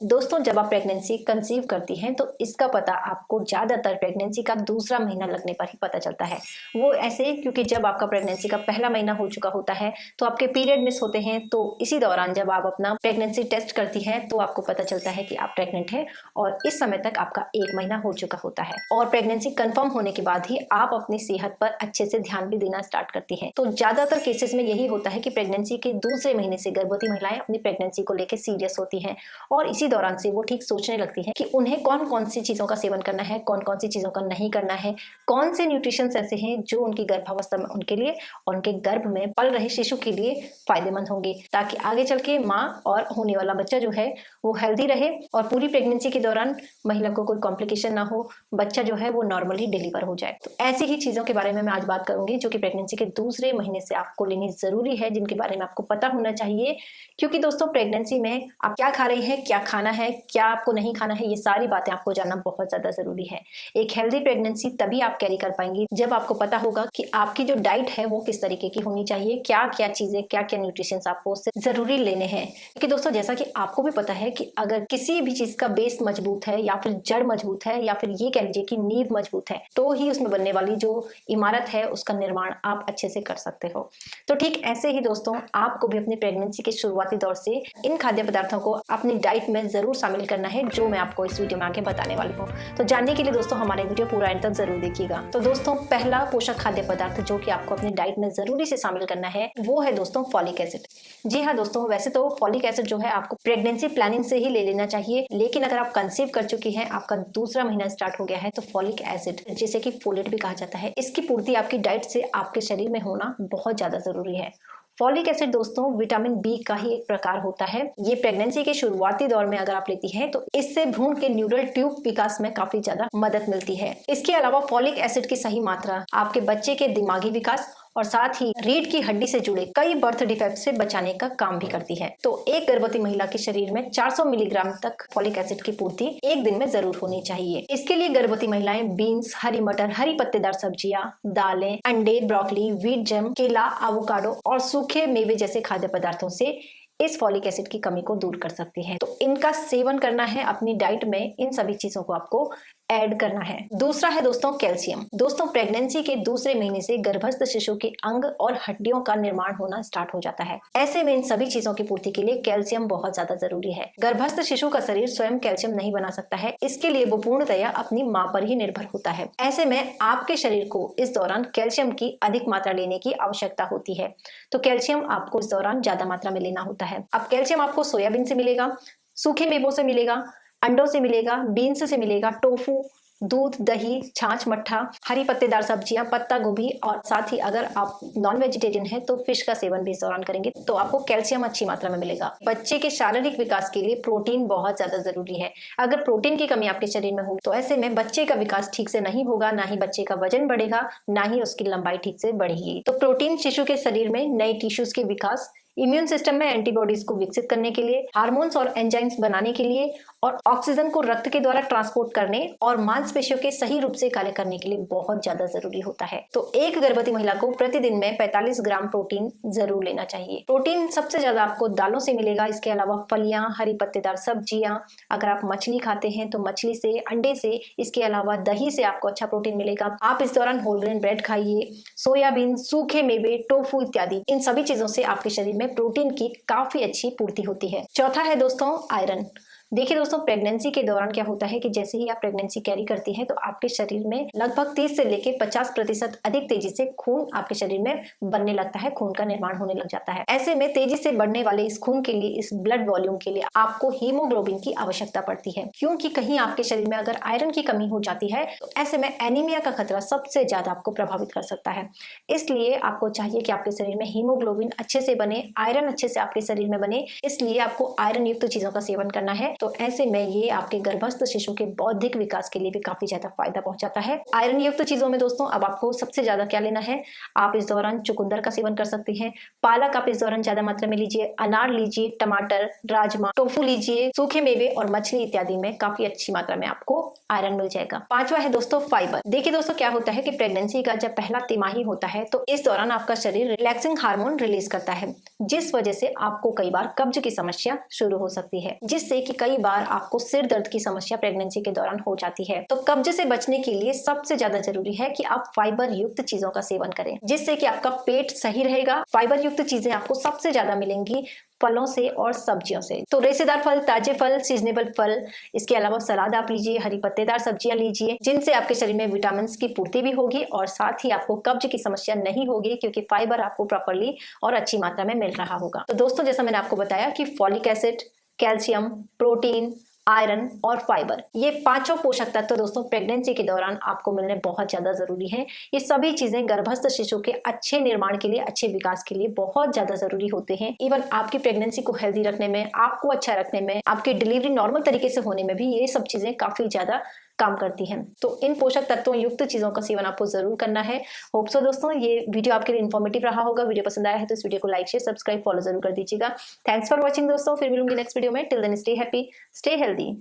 दोस्तों, जब आप प्रेगनेंसी कंसीव करती हैं तो इसका पता आपको ज़्यादातर प्रेगनेंसी का दूसरा महीना लगने पर ही पता चलता है। वो ऐसे क्योंकि जब आपका प्रेगनेंसी का पहला महीना हो चुका होता है तो आपके पीरियड मिस होते हैं, तो इसी दौरान जब आप अपना प्रेगनेंसी टेस्ट करती हैं तो आपको पता चलता है कि आप प्रेग्नेंट हैं और इस समय तक आपका 1 महीना हो चुका होता है। और प्रेगनेंसी कंफर्म होने के बाद ही आप अपनी सेहत पर अच्छे से ध्यान भी देना स्टार्ट करती हैं। तो ज़्यादातर केसेस में यही होता है कि प्रेगनेंसी के दूसरे महीने से गर्भवती महिलाएं अपनी प्रेगनेंसी को लेकर सीरियस होती हैं और इसी दौरान से वो ठीक सोचने लगती है कि उन्हें कौन कौन सी चीजों का सेवन करना है, कौन कौन सी चीजों का नहीं करना है, कौन से न्यूट्रिशंस ऐसे हैं जो उनकी गर्भावस्था में उनके लिए और उनके गर्भ में पल रहे शिशु के लिए फायदेमंद होंगे, ताकि आगे चल के माँ और होने वाला बच्चा जो है वो हेल्दी रहे और पूरी प्रेगनेंसी के दौरान महिला को कोई कॉम्प्लिकेशन ना हो, बच्चा जो है वो नॉर्मली डिलीवर हो जाए। तो ऐसी ही चीजों के बारे में मैं आज बात करूंगी जो कि प्रेगनेंसी के दूसरे महीने से आपको लेनी जरूरी है, जिनके बारे में आपको पता होना चाहिए। क्योंकि दोस्तों, प्रेगनेंसी में आप क्या खा रहे हैं, क्या खाना है, क्या आपको नहीं खाना है, ये सारी बातें आपको जानना बहुत ज्यादा जरूरी है। एक हेल्दी प्रेगनेंसी तभी आप कैरी कर पाएंगी जब आपको पता होगा कि आपकी जो डाइट है वो किस तरीके की होनी चाहिए, क्या क्या चीजें, क्या क्या न्यूट्रिशंस आपको उससे जरूरी लेने हैं। क्योंकि दोस्तों, जैसा कि आपको भी पता है कि अगर किसी भी चीज का बेस मजबूत है या फिर जड़ मजबूत है या फिर ये कह लीजिए कि नींव मजबूत है, तो ही उसमें बनने वाली जो इमारत है उसका निर्माण आप अच्छे से कर सकते हो। तो ठीक ऐसे ही दोस्तों, आपको भी अपनी प्रेगनेंसी के शुरुआती दौर से इन खाद्य पदार्थों को अपनी डाइट में जरूर शामिल करना है, जो मैं आपको इस वीडियो में आगे बताने वाली हूँ। तो जानने के लिए दोस्तों हमारे वीडियो पूरा एंड तक जरूर देखिएगा। तो दोस्तों, पहला पोषक खाद्य पदार्थ जो कि आपको अपनी डाइट में जरूरी से शामिल करना है वो है दोस्तों फॉलिक एसिड। जी हाँ दोस्तों, वैसे तो फॉलिक एसिड जो है आपको प्रेगनेंसी प्लानिंग से ही ले लेना चाहिए, लेकिन अगर आप कंसीव कर चुकी हैं, आपका दूसरा महीना स्टार्ट हो गया है, तो फॉलिक एसिड जिसे कि फोलेट भी कहा जाता है, इसकी पूर्ति आपकी डाइट से आपके शरीर में होना बहुत ज्यादा जरूरी है। फॉलिक एसिड दोस्तों विटामिन बी का ही एक प्रकार होता है। ये प्रेगनेंसी के शुरुआती दौर में अगर आप लेती हैं तो इससे भ्रूण के न्यूरल ट्यूब विकास में काफी ज्यादा मदद मिलती है। इसके अलावा फॉलिक एसिड की सही मात्रा आपके बच्चे के दिमागी विकास और साथ ही रीढ़ की हड्डी से जुड़े कई बर्थ डिफेक्ट से बचाने का काम भी करती है। तो एक गर्भवती महिला के शरीर में 400 मिलीग्राम तक फॉलिक एसिड की पूर्ति एक दिन में जरूर होनी चाहिए। इसके लिए गर्भवती महिलाएं बीन्स, हरी मटर, हरी पत्तेदार सब्जियां, दालें, अंडे, ब्रोकली, व्हीट जैम, केला, एवोकाडो और सूखे मेवे जैसे खाद्य पदार्थों से इस फॉलिक एसिड की कमी को दूर कर सकती है। तो इनका सेवन करना है अपनी डाइट में, इन सभी चीजों को आपको ऐड करना है। दूसरा है दोस्तों कैल्शियम। दोस्तों, प्रेगनेंसी के दूसरे महीने से गर्भस्थ शिशु के अंग और हड्डियों का निर्माण होना स्टार्ट हो जाता है। ऐसे में इन सभी चीजों की पूर्ति के लिए कैल्शियम बहुत ज्यादा जरूरी है। गर्भस्थ शिशु का शरीर स्वयं कैल्शियम नहीं बना सकता है, इसके लिए वो पूर्णतया अपनी माँ पर ही निर्भर होता है। ऐसे में आपके शरीर को इस दौरान कैल्शियम की अधिक मात्रा लेने की आवश्यकता होती है, तो कैल्शियम आपको इस दौरान ज्यादा मात्रा में लेना होता है। अब कैल्शियम आपको सोयाबीन से मिलेगा, सूखे मेवों से मिलेगा, अंडों से मिलेगा, बीन्स से मिलेगा, टोफू, दूध, दही, छाछ, मट्ठा, हरी पत्तेदार सब्जियां, पत्ता गोभी और साथ ही अगर आप नॉन वेजिटेरियन है तो फिश का सेवन भी इस दौरान करेंगे तो आपको कैल्शियम अच्छी मात्रा में मिलेगा। बच्चे के शारीरिक विकास के लिए प्रोटीन बहुत ज्यादा जरूरी है। अगर प्रोटीन की कमी आपके शरीर में होगी तो ऐसे में बच्चे का विकास ठीक से नहीं होगा, ना ही बच्चे का वजन बढ़ेगा, ना ही उसकी लंबाई ठीक से बढ़ेगी। तो प्रोटीन शिशु के शरीर में नए टिश्यूज के विकास, इम्यून सिस्टम में एंटीबॉडीज को विकसित करने के लिए, हार्मोन्स और एंजाइम्स बनाने के लिए और ऑक्सीजन को रक्त के द्वारा ट्रांसपोर्ट करने और मांसपेशियों के सही रूप से कार्य करने के लिए बहुत ज्यादा जरूरी होता है। तो एक गर्भवती महिला को प्रतिदिन में 45 ग्राम प्रोटीन जरूर लेना चाहिए। प्रोटीन सबसे ज्यादा आपको दालों से मिलेगा, इसके अलावा फलियां, हरी पत्तेदार सब्जियां, अगर आप मछली खाते हैं तो मछली से, अंडे से, इसके अलावा दही से आपको अच्छा प्रोटीन मिलेगा। आप इस दौरान होल ग्रेन ब्रेड खाइए, सोयाबीन, सूखे मेवे, टोफू इत्यादि, इन सभी चीजों से आपके शरीर में प्रोटीन की काफी अच्छी पूर्ति होती है। चौथा है दोस्तों आयरन। देखिए दोस्तों, प्रेगनेंसी के दौरान क्या होता है कि जैसे ही आप प्रेगनेंसी कैरी करती हैं तो आपके शरीर में लगभग 30 से लेके 50% अधिक तेजी से खून आपके शरीर में बनने लगता है, खून का निर्माण होने लग जाता है। ऐसे में तेजी से बढ़ने वाले इस खून के लिए, इस ब्लड वॉल्यूम के लिए आपको हीमोग्लोबिन की आवश्यकता पड़ती है, क्योंकि कहीं आपके शरीर में अगर आयरन की कमी हो जाती है तो ऐसे में एनीमिया का खतरा सबसे ज्यादा आपको प्रभावित कर सकता है। इसलिए आपको चाहिए कि आपके शरीर में हीमोग्लोबिन अच्छे से बने, आयरन अच्छे से आपके शरीर में बने, इसलिए आपको आयरन युक्त चीजों का सेवन करना है। तो ऐसे में ये आपके गर्भस्थ शिशु के बौद्धिक विकास के लिए भी काफी ज्यादा फायदा पहुंचाता है। आयरन युक्त चीजों में दोस्तों अब आपको सबसे ज्यादा क्या लेना है, आप इस दौरान चुकंदर का सेवन कर सकते हैं, पालक आप इस दौरान ज्यादा मात्रा में लीजिए, अनार लीजिए, टमाटर, राजमा, टोफू लीजिए, सूखे मेवे और मछली इत्यादि में काफी अच्छी मात्रा में आपको आयरन मिल जाएगा। पांचवा है दोस्तों फाइबर। देखिए दोस्तों, क्या होता है कि प्रेगनेंसी का जब पहला तिमाही होता है तो इस दौरान आपका शरीर रिलैक्सिंग हार्मोन रिलीज करता है, जिस वजह से आपको कई बार कब्ज की समस्या शुरू हो सकती है, जिससे कि कई बार आपको सिर दर्द की समस्या प्रेगनेंसी के दौरान हो जाती है। तो कब्ज से बचने के लिए सबसे ज्यादा जरूरी है कि आप फाइबर युक्त चीजों का सेवन करें, जिससे कि आपका पेट सही रहेगा। फाइबर युक्त चीजें आपको सबसे ज्यादा मिलेंगी फलों से और सब्जियों से। तो रेशेदार फल, ताजे फल, सीजनेबल फल, इसके अलावा सलाद आप लीजिए, हरी पत्तेदार सब्जियां लीजिए, जिनसे आपके शरीर में विटामिन की पूर्ति भी होगी और साथ ही आपको कब्ज की समस्या नहीं होगी, क्योंकि फाइबर आपको प्रॉपरली और अच्छी मात्रा में मिल रहा होगा। तो दोस्तों, जैसा मैंने आपको बताया कि folic acid, calcium, protein, iron और फाइबर, ये पांचों पोषक तत्व दोस्तों प्रेगनेंसी के दौरान आपको मिलने बहुत ज्यादा जरूरी है। ये सभी चीजें गर्भस्थ शिशु के अच्छे निर्माण के लिए, अच्छे विकास के लिए बहुत ज्यादा जरूरी होते हैं। इवन आपकी प्रेगनेंसी को हेल्दी रखने में, आपको अच्छा रखने में, आपकी डिलीवरी नॉर्मल तरीके से होने में भी ये सब चीजें काफी ज्यादा काम करती हैं। तो इन पोषक तत्वों युक्त चीजों का सेवन आपको जरूर करना है। होप सो दोस्तों ये वीडियो आपके लिए इन्फॉर्मेटिव रहा होगा। वीडियो पसंद आया है तो इस वीडियो को लाइक, शेयर, सब्सक्राइब, फॉलो जरूर कर दीजिएगा। थैंक्स फॉर वॉचिंग दोस्तों, फिर मिलूंगी नेक्स्ट वीडियो में। Till then stay happy, stay healthy.